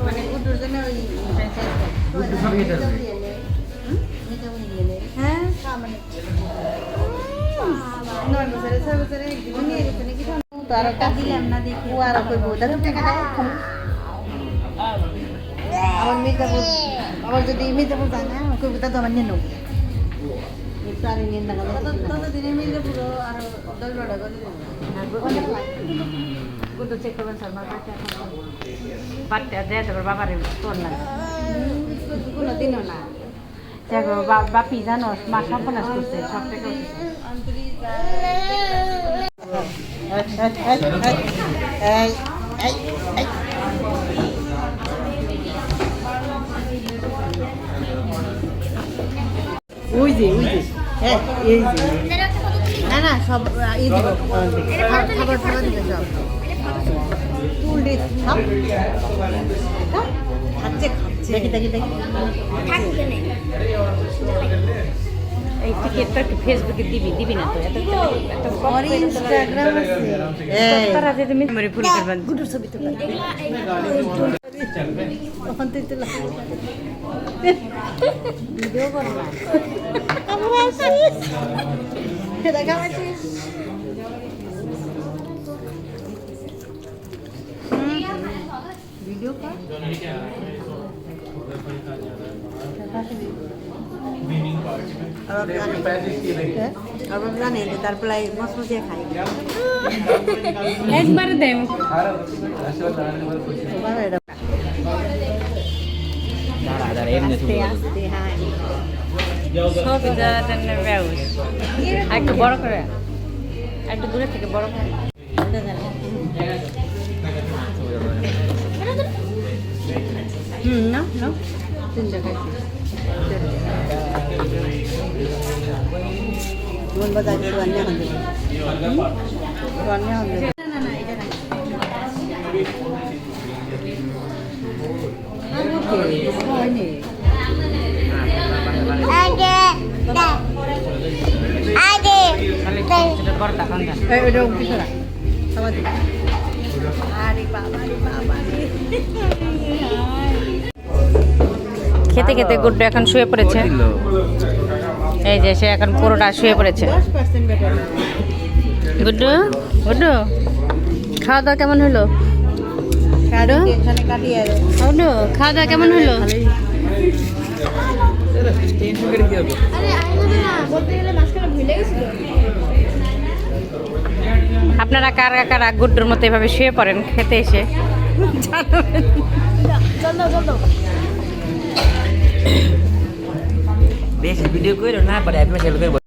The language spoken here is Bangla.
মানে গুড্ডুর জন্য ওই গুড্ডু সব এটা হ্যাঁ মানে 9 বছরে 6 বছরে একদিন নিয়ে গেছে নাকি তো আর দিলাম না দেখি ও আর কই বউটা টাকা দাও আমার মির্জাপুর আমার যদি মির্জাপুর যায় না কই বউটা তো আমার নিয়ে নেব সারি নিয়ে না তত দিনে মির্জাপুর আর 10 টাকা করে গুড্ডু চেক করবেন স্যার আমার বাচ্চা এখন বাচ্চা দেয় তারপর বাবারে তোর না কোনো দিনও না দেখো বাপি জানো মা সর্বনাশ করছে সব টাকা ওই যে হ্যাঁ এই যে না না সব এই দিব খাবার খাবার দিবে সব তুল দে খাচ্ছে দেখি দেখি দেখি এই টিকিটটা একটু ফেসবুকে দিবি না তো এত और इंस्टाग्राम से তারা যে তুমি মেরে ফুল করবেন गुडू ছবি তো ওখান থেকে তো ভিডিও করলাম আমরা আসিস দেখা আসিস ভিডিও কর अब जाने তারপর মস্ত দিয়ে খাই একবার দেম আস্তে আস্তে হ্যাঁ সব জায়গাতে ব্যবস একটু বড় করে একটু দূরে থেকে বড় করে না না তিন জায়গায় মন বাজার সুয়ান্নে হন্দে সুয়ান্নে হন্দে না না এটা না হয়নি বড় টাকা এটা কিছু না খাবার দিই আরে বাবা রে বাবা খেতে খেতে গুড্ডু এখন শুয়ে পড়েছে এই যে সে এখন পুরোটা শুয়ে পড়েছে 10% বেটার গুড্ডু গুড্ডু খাওয়া দাওয়া কেমন হলো কাটো এখানে কাটিয়ে গুড্ডু খাওয়া দাওয়া কেমন হলো আপনারা কারা কারা গুড্ডুর মতো এভাবে শুয়ে পড়েন খেতে এসে বেশি ভিডিও করো না পরে আপনি